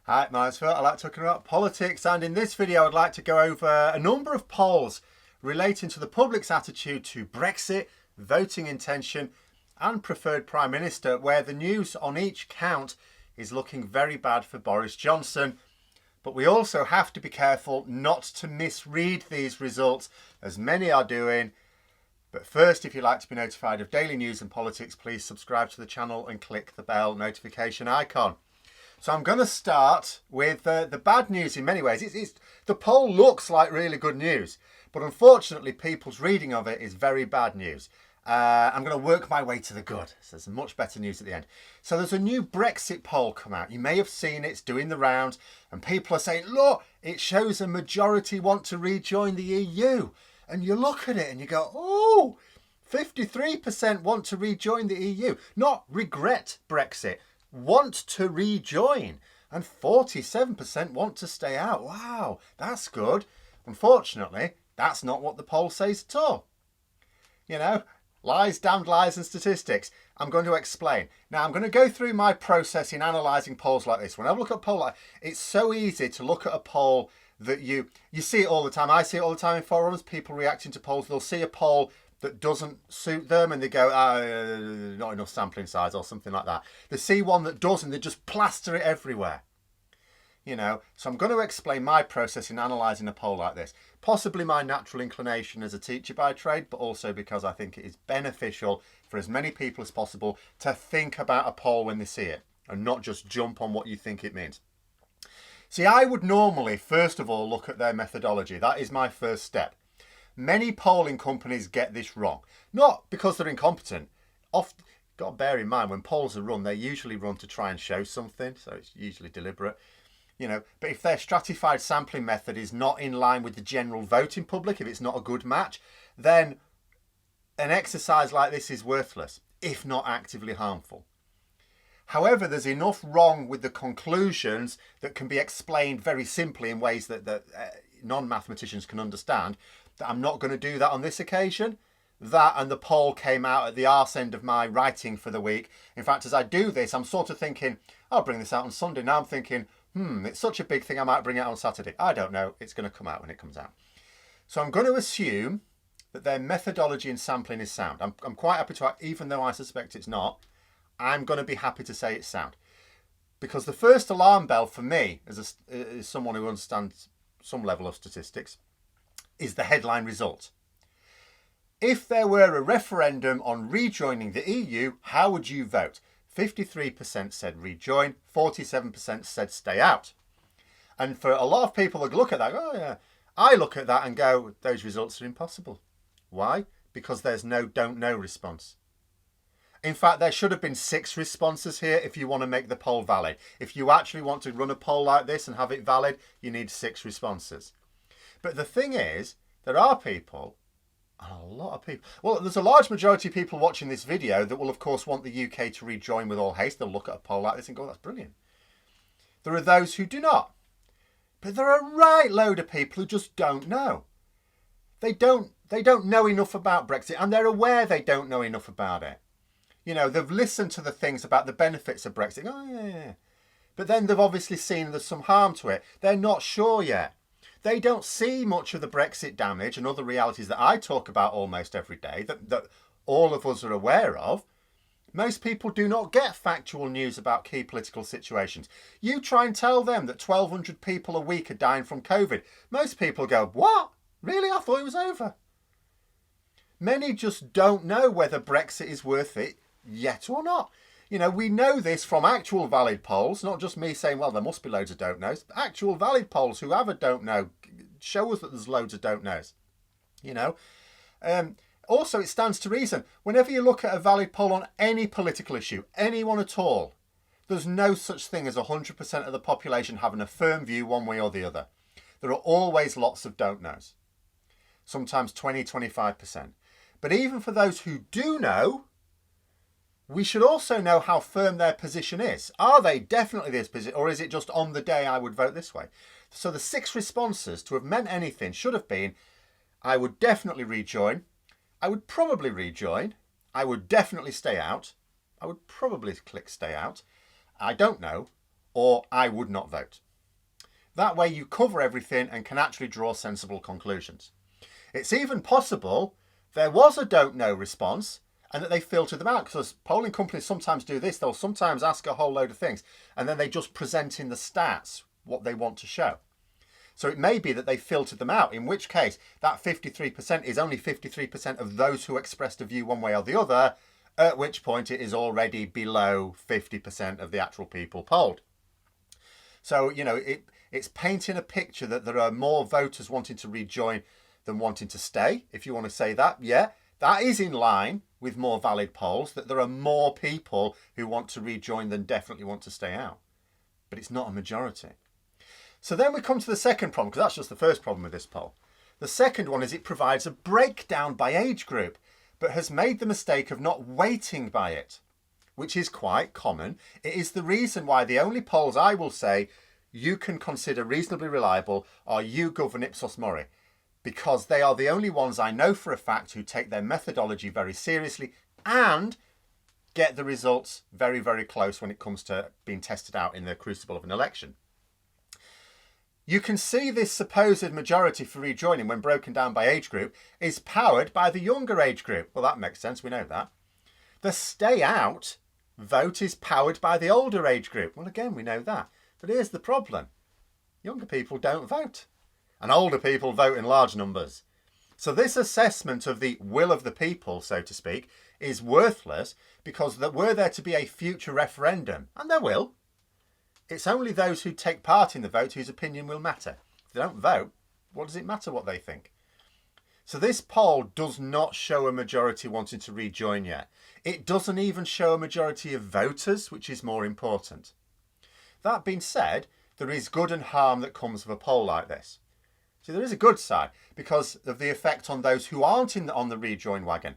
Hi, my name's Phil. I like talking about politics, and in this video I'd like to go over a number of polls relating to the public's attitude to Brexit, voting intention and preferred Prime Minister, where the news on each count is looking very bad for Boris Johnson. But we also have to be careful not to misread these results, as many are doing. But first, if you'd like to be notified of daily news and politics, please subscribe to the channel and click the bell notification icon. So I'm going to start with the bad news in many ways. The poll looks like really good news, but unfortunately people's reading of it is very bad news. I'm going to work my way to the good. So there's much better news at the end. So there's a new Brexit poll come out. You may have seen it. It's doing the rounds. And people are saying, look, it shows a majority want to rejoin the EU. And you look at it and you go, oh, 53% want to rejoin the EU. Not regret Brexit. Want to rejoin, and 47% want to stay out. Wow, that's good. Unfortunately, that's not what the poll says at all. You know, lies, damned lies and statistics. I'm going to explain. Now, I'm going to go through my process in analysing polls like this. When I look at a poll like, it's so easy to look at a poll that you see it all the time. I see it all the time in forums, people reacting to polls. They'll see a poll that doesn't suit them and they go, not enough sampling size or something like that. They see one that does and they just plaster it everywhere. You know, so I'm going to explain my process in analysing a poll like this. Possibly my natural inclination as a teacher by trade, but also because I think it is beneficial for as many people as possible to think about a poll when they see it and not just jump on what you think it means. See, I would normally, first of all, look at their methodology. That is my first step. Many polling companies get this wrong, not because they're incompetent. Got to bear in mind, when polls are run, they're usually run to try and show something, so it's usually deliberate. You know, but if their stratified sampling method is not in line with the general voting public, if it's not a good match, then an exercise like this is worthless, if not actively harmful. However, there's enough wrong with the conclusions that can be explained very simply in ways that non-mathematicians can understand, that I'm not going to do that on this occasion. That and the poll came out at the arse end of my writing for the week. In fact, as I do this, I'm sort of thinking, I'll bring this out on Sunday. Now I'm thinking, it's such a big thing, I might bring it out on Saturday. I don't know. It's going to come out when it comes out. So I'm going to assume that their methodology in sampling is sound. I'm quite happy to, even though I suspect it's not, I'm going to be happy to say it's sound. Because the first alarm bell for me, as someone who understands some level of statistics, is the headline result. If there were a referendum on rejoining the EU, how would you vote? 53% said rejoin, 47% said stay out. And for a lot of people that look at that, oh yeah, I look at that and go, those results are impossible. Why? Because there's no don't know response. In fact, there should have been 6 responses here if you want to make the poll valid. If you actually want to run a poll like this and have it valid, you need 6 responses. But the thing is, there are people, a lot of people, well, there's a large majority of people watching this video that will, of course, want the UK to rejoin with all haste. They'll look at a poll like this and go, that's brilliant. There are those who do not. But there are a right load of people who just don't know. They don't know enough about Brexit, and they're aware they don't know enough about it. You know, they've listened to the things about the benefits of Brexit. Oh, yeah. But then they've obviously seen there's some harm to it. They're not sure yet. They don't see much of the Brexit damage and other realities that I talk about almost every day, that all of us are aware of. Most people do not get factual news about key political situations. You try and tell them that 1,200 people a week are dying from COVID. Most people go, what? Really? I thought it was over. Many just don't know whether Brexit is worth it yet or not. You know, we know this from actual valid polls, not just me saying, well, there must be loads of don't knows. Actual valid polls, whoever don't know, show us that there's loads of don't knows. You know, also it stands to reason, whenever you look at a valid poll on any political issue, anyone at all, there's no such thing as 100% of the population having a firm view one way or the other. There are always lots of don't knows, sometimes 20-25%. But even for those who do know, we should also know how firm their position is. Are they definitely this position, or is it just on the day I would vote this way? So the 6 responses to have meant anything should have been, I would definitely rejoin, I would probably rejoin, I would definitely stay out, I would probably click stay out, I don't know, or I would not vote. That way you cover everything and can actually draw sensible conclusions. It's even possible there was a don't know response and that they filtered them out, because polling companies sometimes do this. They'll sometimes ask a whole load of things and then they just present in the stats what they want to show. So it may be that they filtered them out, in which case that 53% is only 53% of those who expressed a view one way or the other, at which point it is already below 50% of the actual people polled. So, it's painting a picture that there are more voters wanting to rejoin than wanting to stay, if you want to say that. Yeah, that is in line with more valid polls, that there are more people who want to rejoin than definitely want to stay out. But it's not a majority. So then we come to the second problem, because that's just the first problem with this poll. The second one is it provides a breakdown by age group, but has made the mistake of not weighting by it, which is quite common. It is the reason why the only polls I will say you can consider reasonably reliable are YouGov and Ipsos Mori, because they are the only ones I know for a fact who take their methodology very seriously and get the results very, very close when it comes to being tested out in the crucible of an election. You can see this supposed majority for rejoining, when broken down by age group, is powered by the younger age group. Well, that makes sense, we know that. The stay out vote is powered by the older age group. Well, again, we know that. But here's the problem. Younger people don't vote, and older people vote in large numbers. So this assessment of the will of the people, so to speak, is worthless, because were there to be a future referendum, and there will, it's only those who take part in the vote whose opinion will matter. If they don't vote, what does it matter what they think? So this poll does not show a majority wanting to rejoin yet. It doesn't even show a majority of voters, which is more important. That being said, there is good and harm that comes of a poll like this. See, there is a good side because of the effect on those who aren't on the rejoin wagon.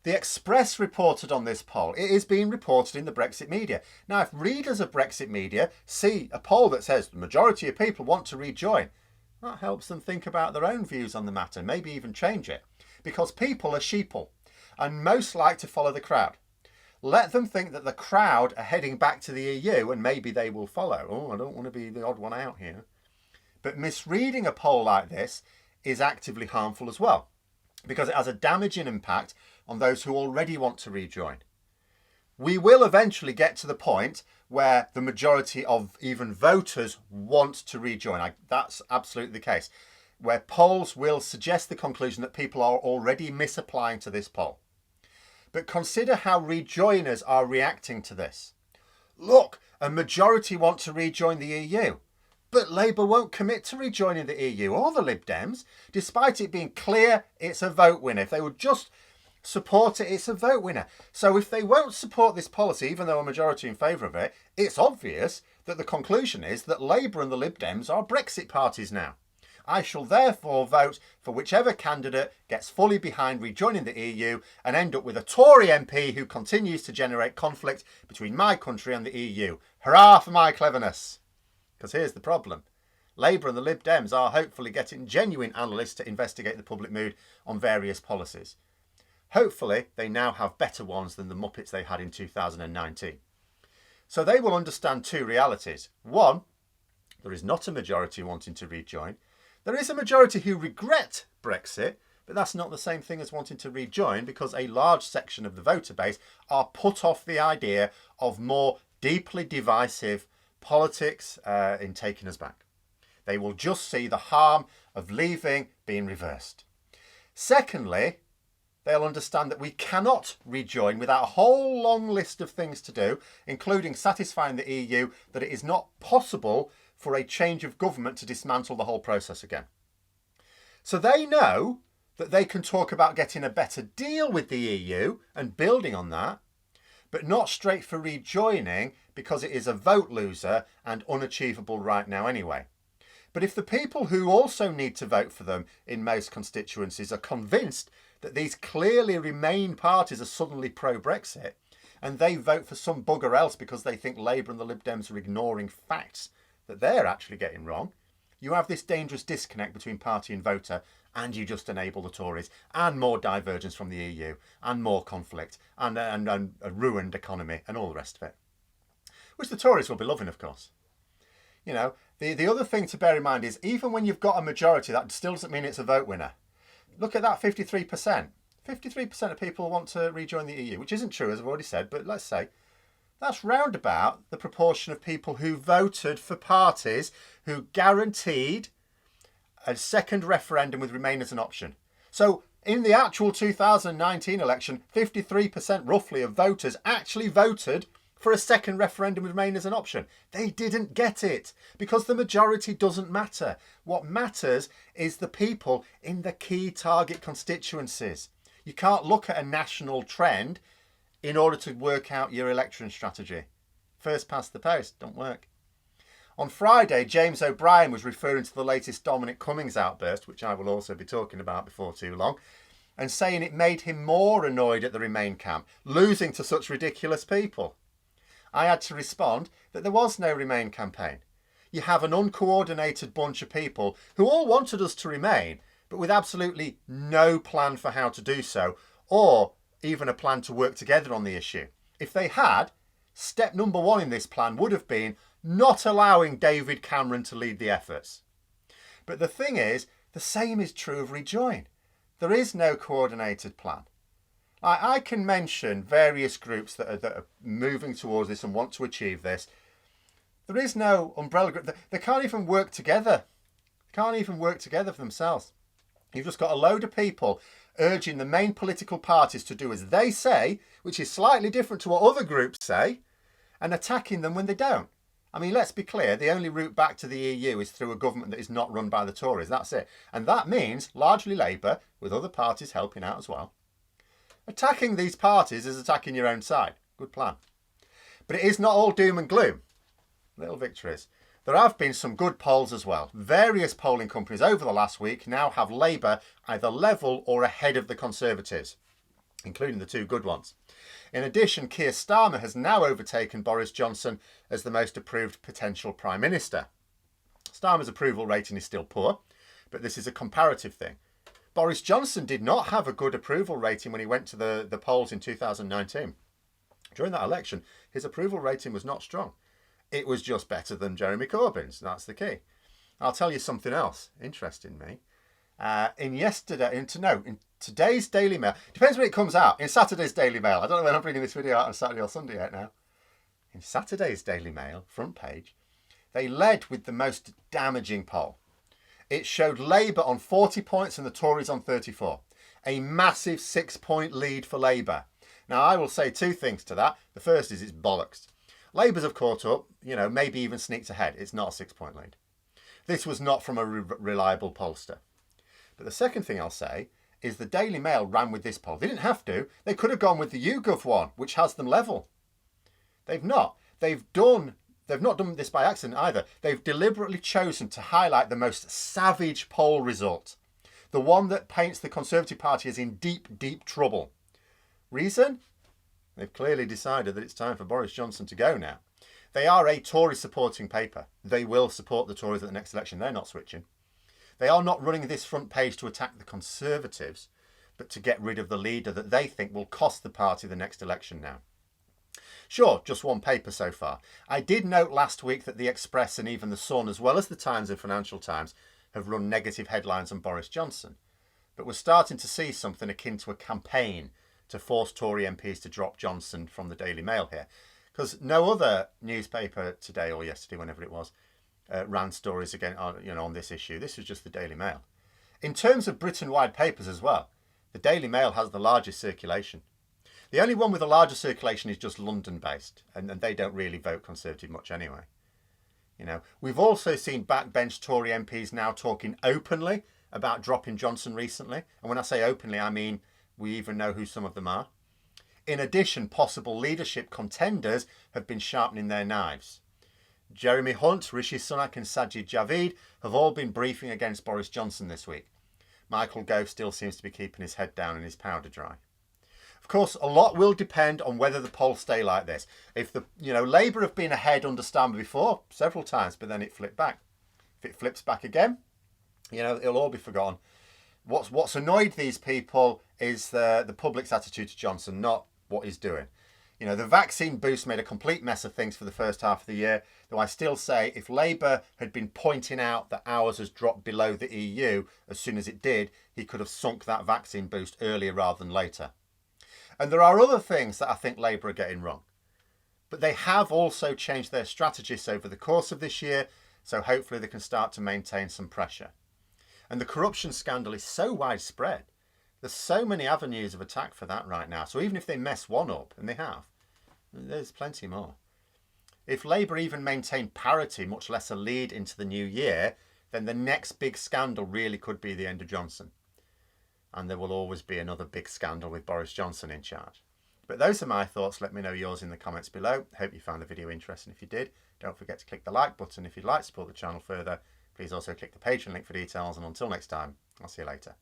The Express reported on this poll. It is being reported in the Brexit media. Now, if readers of Brexit media see a poll that says the majority of people want to rejoin, that helps them think about their own views on the matter, maybe even change it. Because people are sheeple and most like to follow the crowd. Let them think that the crowd are heading back to the EU and maybe they will follow. Oh, I don't want to be the odd one out here. But misreading a poll like this is actively harmful as well, because it has a damaging impact on those who already want to rejoin. We will eventually get to the point where the majority of even voters want to rejoin. That's absolutely the case, where polls will suggest the conclusion that people are already misapplying to this poll. But consider how rejoiners are reacting to this. Look, a majority want to rejoin the EU. But Labour won't commit to rejoining the EU or the Lib Dems, despite it being clear it's a vote winner. If they would just support it, it's a vote winner. So if they won't support this policy, even though a majority in favour of it, it's obvious that the conclusion is that Labour and the Lib Dems are Brexit parties now. I shall therefore vote for whichever candidate gets fully behind rejoining the EU and end up with a Tory MP who continues to generate conflict between my country and the EU. Hurrah for my cleverness! Because here's the problem. Labour and the Lib Dems are hopefully getting genuine analysts to investigate the public mood on various policies. Hopefully, they now have better ones than the Muppets they had in 2019. So they will understand two realities. One, there is not a majority wanting to rejoin. There is a majority who regret Brexit, but that's not the same thing as wanting to rejoin, because a large section of the voter base are put off the idea of more deeply divisive politics in taking us back. They will just see the harm of leaving being reversed. Secondly, they'll understand that we cannot rejoin without a whole long list of things to do, including satisfying the EU that it is not possible for a change of government to dismantle the whole process again. So they know that they can talk about getting a better deal with the EU and building on that, but not straight for rejoining because it is a vote loser and unachievable right now anyway. But if the people who also need to vote for them in most constituencies are convinced that these clearly Remain parties are suddenly pro-Brexit, and they vote for some bugger else because they think Labour and the Lib Dems are ignoring facts that they're actually getting wrong, you have this dangerous disconnect between party and voter, and you just enable the Tories, and more divergence from the EU, and more conflict, and a ruined economy, and all the rest of it. Which the Tories will be loving, of course. You know, the other thing to bear in mind is even when you've got a majority, that still doesn't mean it's a vote winner. Look at that 53%. 53% of people want to rejoin the EU, which isn't true, as I've already said, but let's say that's round about the proportion of people who voted for parties who guaranteed a second referendum with Remain as an option. So in the actual 2019 election, 53% roughly of voters actually voted for a second referendum with Remain as an option. They didn't get it because the majority doesn't matter. What matters is the people in the key target constituencies. You can't look at a national trend in order to work out your election strategy. First past the post, don't work. On Friday, James O'Brien was referring to the latest Dominic Cummings outburst, which I will also be talking about before too long, and saying it made him more annoyed at the Remain camp, losing to such ridiculous people. I had to respond that there was no Remain campaign. You have an uncoordinated bunch of people who all wanted us to remain, but with absolutely no plan for how to do so, or even a plan to work together on the issue. If they had, step number one in this plan would have been not allowing David Cameron to lead the efforts. But the thing is, the same is true of rejoin. There is no coordinated plan. I can mention various groups that are moving towards this and want to achieve this. There is no umbrella group. They can't even work together. They can't even work together for themselves. You've just got a load of people urging the main political parties to do as they say, which is slightly different to what other groups say, and attacking them when they don't. I mean, let's be clear, the only route back to the EU is through a government that is not run by the Tories. That's it. And that means largely Labour, with other parties helping out as well. Attacking these parties is attacking your own side. Good plan. But it is not all doom and gloom. Little victories. There have been some good polls as well. Various polling companies over the last week now have Labour either level or ahead of the Conservatives, including the two good ones. In addition, Keir Starmer has now overtaken Boris Johnson as the most approved potential Prime Minister. Starmer's approval rating is still poor, but this is a comparative thing. Boris Johnson did not have a good approval rating when he went to the polls in 2019. During that election, his approval rating was not strong. It was just better than Jeremy Corbyn's. That's the key. I'll tell you something else interesting me. In today's Daily Mail, depends when it comes out. In Saturday's Daily Mail, I don't know when I'm bringing this video out on Saturday or Sunday yet now. In Saturday's Daily Mail, front page, they led with the most damaging poll. It showed Labour on 40 points and the Tories on 34. A massive 6-point lead for Labour. Now, I will say two things to that. The first is it's bollocks. Labour's have caught up, maybe even sneaked ahead. It's not a 6-point lead. This was not from a reliable pollster. But the second thing I'll say is the Daily Mail ran with this poll. They didn't have to. They could have gone with the YouGov one, which has them level. They've not. They've not done this by accident either. They've deliberately chosen to highlight the most savage poll result. The one that paints the Conservative Party as in deep, deep trouble. Reason? They've clearly decided that it's time for Boris Johnson to go now. They are a Tory supporting paper. They will support the Tories at the next election. They're not switching. They are not running this front page to attack the Conservatives, but to get rid of the leader that they think will cost the party the next election now. Sure, just one paper so far. I did note last week that the Express and even the Sun, as well as the Times and Financial Times, have run negative headlines on Boris Johnson. But we're starting to see something akin to a campaign to force Tory MPs to drop Johnson from the Daily Mail here. Because no other newspaper today or yesterday, whenever it was, ran stories again on this issue. This was just the Daily Mail. In terms of Britain-wide papers as well, the Daily Mail has the largest circulation. The only one with a larger circulation is just London-based, and they don't really vote Conservative much anyway. We've also seen backbench Tory MPs now talking openly about dropping Johnson recently. And when I say openly, I mean we even know who some of them are. In addition, possible leadership contenders have been sharpening their knives. Jeremy Hunt, Rishi Sunak and Sajid Javid have all been briefing against Boris Johnson this week. Michael Gove still seems to be keeping his head down and his powder dry. Of course, a lot will depend on whether the polls stay like this. If Labour have been ahead under Starmer before, several times, but then it flipped back. If it flips back again, it'll all be forgotten. What's annoyed these people is the public's attitude to Johnson, not what he's doing. You know, the vaccine boost made a complete mess of things for the first half of the year, though I still say if Labour had been pointing out that ours has dropped below the EU as soon as it did, he could have sunk that vaccine boost earlier rather than later. And there are other things that I think Labour are getting wrong. But they have also changed their strategies over the course of this year, so hopefully they can start to maintain some pressure. And the corruption scandal is so widespread. There's so many avenues of attack for that right now. So even if they mess one up, and they have, there's plenty more. If Labour even maintain parity, much less a lead into the new year, then the next big scandal really could be the end of Johnson. And there will always be another big scandal with Boris Johnson in charge. But those are my thoughts. Let me know yours in the comments below. Hope you found the video interesting. If you did, don't forget to click the like button. If you'd like to support the channel further, please also click the Patreon link for details. And until next time, I'll see you later.